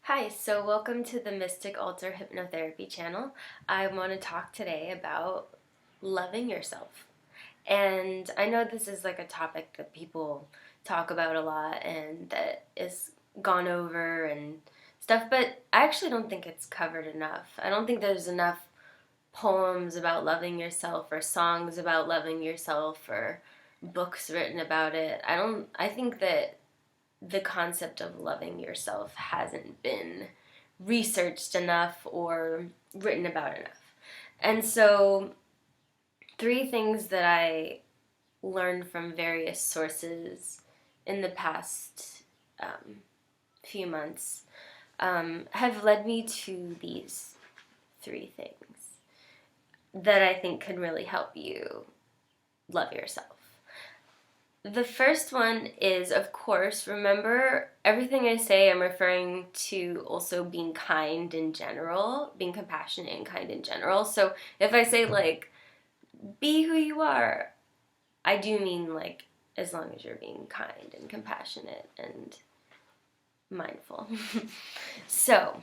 Hi, so welcome to the Mystic Altar Hypnotherapy channel. I want to talk today about loving yourself. And I know this is like a topic that people talk about a lot and that is gone over and stuff, but I actually don't think it's covered enough. I don't think there's enough poems about loving yourself or songs about loving yourself or books written about it. I think that the concept of loving yourself hasn't been researched enough or written about enough. And so, three things that I learned from various sources in the past few months have led me to these three things that I think can really help you love yourself. The first one is, of course, remember everything I say, I'm referring to also being kind in general, being compassionate and kind in general. So if I say, like, be who you are, I do mean, like, as long as you're being kind and compassionate and mindful. So,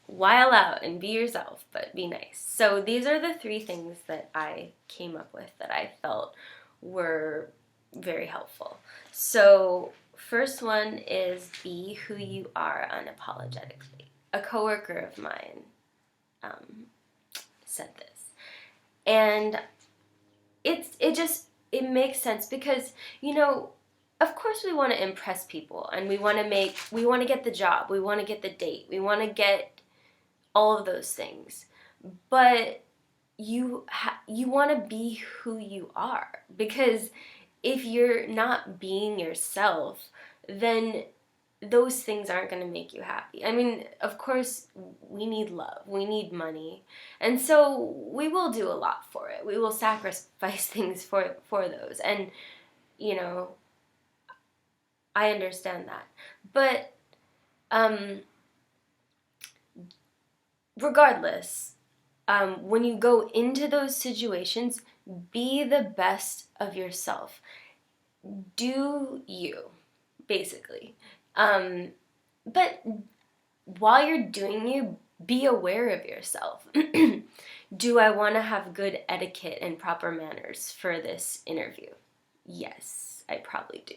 while out and be yourself, but be nice. So these are the three things that I came up with that I felt were very helpful. So first one is be who you are unapologetically. A coworker of mine um, said this, and it makes sense because of course we want to impress people and we want to get the job, we want to get the date, we want to get all of those things, but you want to be who you are, because if you're not being yourself, then those things aren't going to make you happy. I mean, of course, we need love, we need money, and so we will do a lot for it. We will sacrifice things for those, and you know, I understand that, but um, regardless, when you go into those situations, be the best of yourself. Do you, basically. Um, but while you're doing you, be aware of yourself. Do I want to have good etiquette and proper manners for this interview? Yes, I probably do.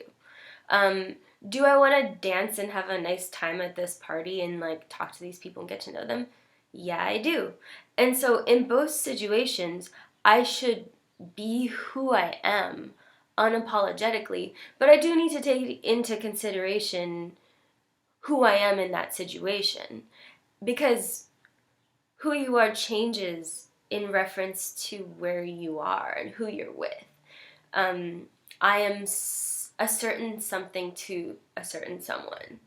Um, do I want to dance and have a nice time at this party and like talk to these people and get to know them? Yeah, I do. And so in both situations, I should be who I am unapologetically, but I do need to take into consideration who I am in that situation, because who you are changes in reference to where you are and who you're with. Um, I am a certain something to a certain someone.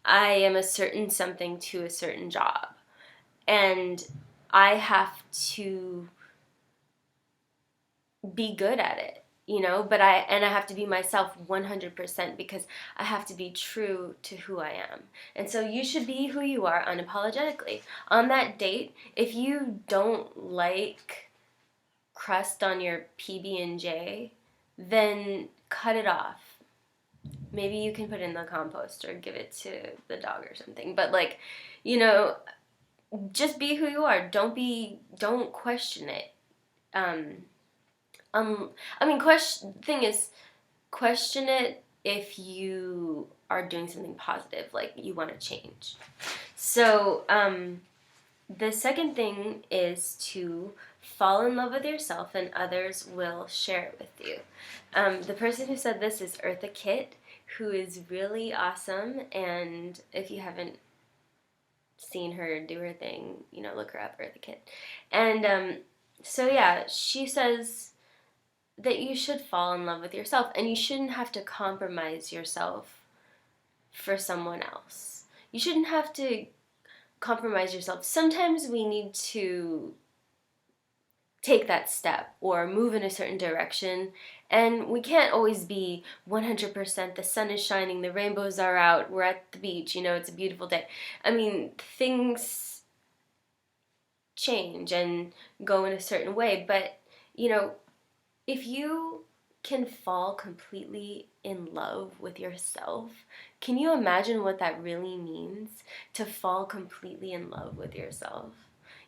I am a certain something to a certain job. And I have to be good at it, but I have to be myself 100% because I have to be true to who I am. And so you should be who you are unapologetically. On that date, if you don't like crust on your PB&J, then cut it off. Maybe you can put it in the compost or give it to the dog or something. But like, you know, just be who you are. Don't question it. Um, I mean, thing is, question it if you are doing something positive, like you want to change. So, the second thing is to fall in love with yourself, and others will share it with you. The person who said this is Eartha Kitt, who is really awesome, and if you haven't seen her do her thing, look her up, Eartha Kitt. And so yeah, she says that you should fall in love with yourself and you shouldn't have to compromise yourself for someone else. You shouldn't have to compromise yourself. Sometimes we need to take that step or move in a certain direction, and we can't always be 100% the sun is shining, the rainbows are out, we're at the beach, it's a beautiful day. I mean, things change and go in a certain way, but if you can fall completely in love with yourself, can you imagine what that really means, to fall completely in love with yourself?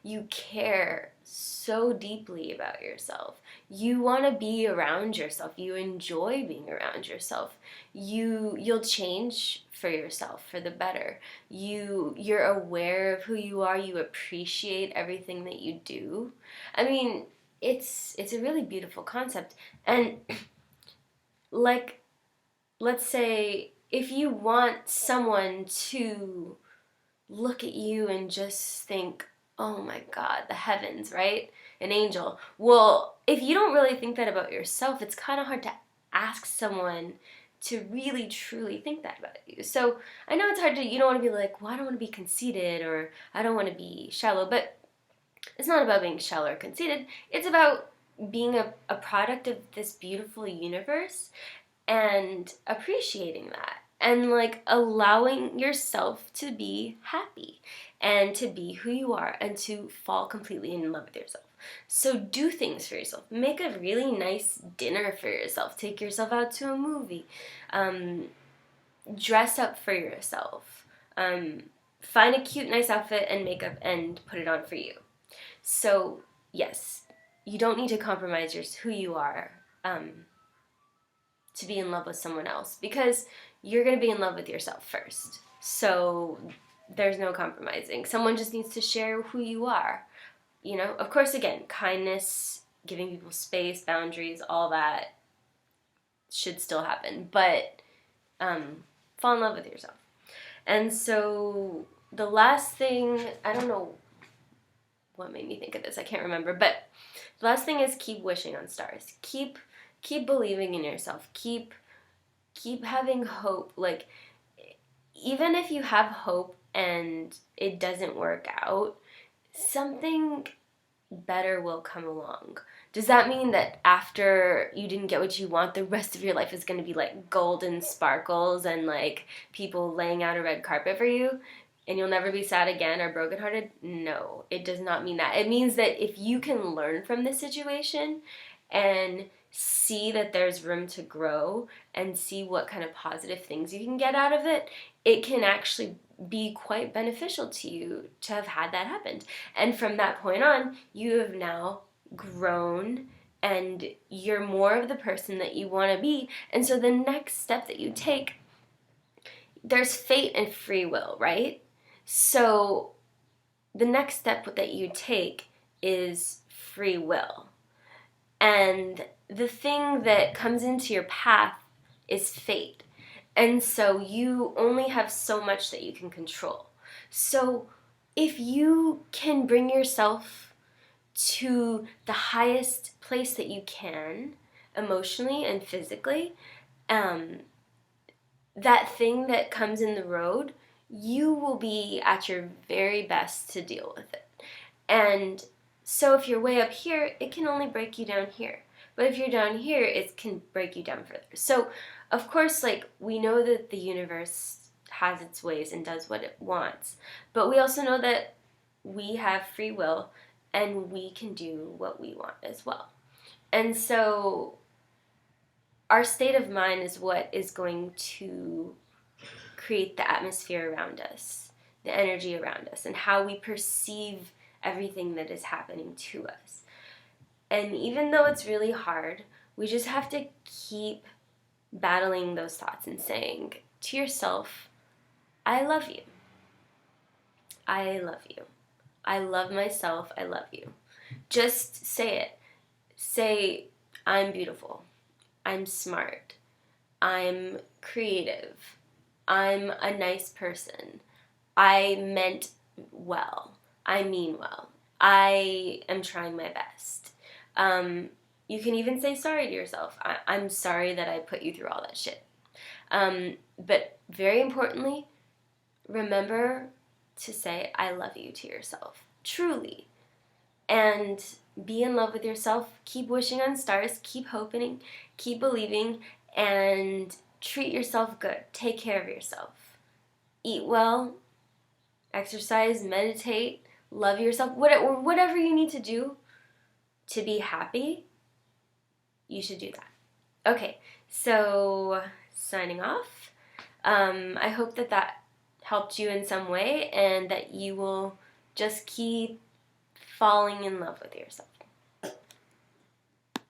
You care so deeply about yourself. You want to be around yourself. You enjoy being around yourself. You'll change for yourself for the better. You're aware of who you are. You appreciate everything that you do. I mean, it's a really beautiful concept. And like, let's say if you want someone to look at you and just think, oh my God, the heavens, right? An angel. Well, if you don't really think that about yourself, it's kind of hard to ask someone to really truly think that about you. So I know it's hard to, you don't want to be like, well, I don't want to be conceited, or I don't want to be shallow, but it's not about being shallow or conceited. It's about being a product of this beautiful universe and appreciating that, and like allowing yourself to be happy and to be who you are and to fall completely in love with yourself. So do things for yourself. Make a really nice dinner for yourself. Take yourself out to a movie. Dress up for yourself. Find a cute, nice outfit and makeup and put it on for you. So yes, you don't need to compromise who you are to be in love with someone else, because you're going to be in love with yourself first. So there's no compromising. Someone just needs to share who you are. You know, of course, again, kindness, giving people space, boundaries, all that should still happen. But fall in love with yourself. And so the last thing, I don't know what made me think of this, I can't remember, but the last thing is keep wishing on stars. Keep believing in yourself. Keep having hope. Like, even if you have hope and it doesn't work out, something better will come along. Does that mean that after you didn't get what you want, the rest of your life is going to be like golden sparkles and like people laying out a red carpet for you and you'll never be sad again or brokenhearted? No, it does not mean that. It means that if you can learn from this situation and see that there's room to grow and see what kind of positive things you can get out of it, it can actually be quite beneficial to you to have had that happen. And from that point on, you have now grown and you're more of the person that you want to be. And so the next step that you take, there's fate and free will, right? So the next step that you take is free will. And the thing that comes into your path is fate. And so you only have so much that you can control. So if you can bring yourself to the highest place that you can, emotionally and physically, that thing that comes in the road, you will be at your very best to deal with it. And so if you're way up here, it can only break you down here. But if you're down here, it can break you down further. So, of course, like, we know that the universe has its ways and does what it wants. But we also know that we have free will and we can do what we want as well. And so our state of mind is what is going to create the atmosphere around us, the energy around us, and how we perceive everything that is happening to us. And even though it's really hard, we just have to keep battling those thoughts and saying to yourself, I love you. I love you. I love myself. I love you. Just say it. Say, I'm beautiful. I'm smart. I'm creative. I'm a nice person. I meant well. I mean well. I am trying my best. You can even say sorry to yourself. I'm sorry that I put you through all that shit. But very importantly, remember to say I love you to yourself. Truly. And be in love with yourself. Keep wishing on stars. Keep hoping. Keep believing. And treat yourself good. Take care of yourself. Eat well. Exercise. Meditate. Love yourself. Whatever you need to do to be happy, you should do that. Okay, so signing off. I hope that that helped you in some way and that you will just keep falling in love with yourself.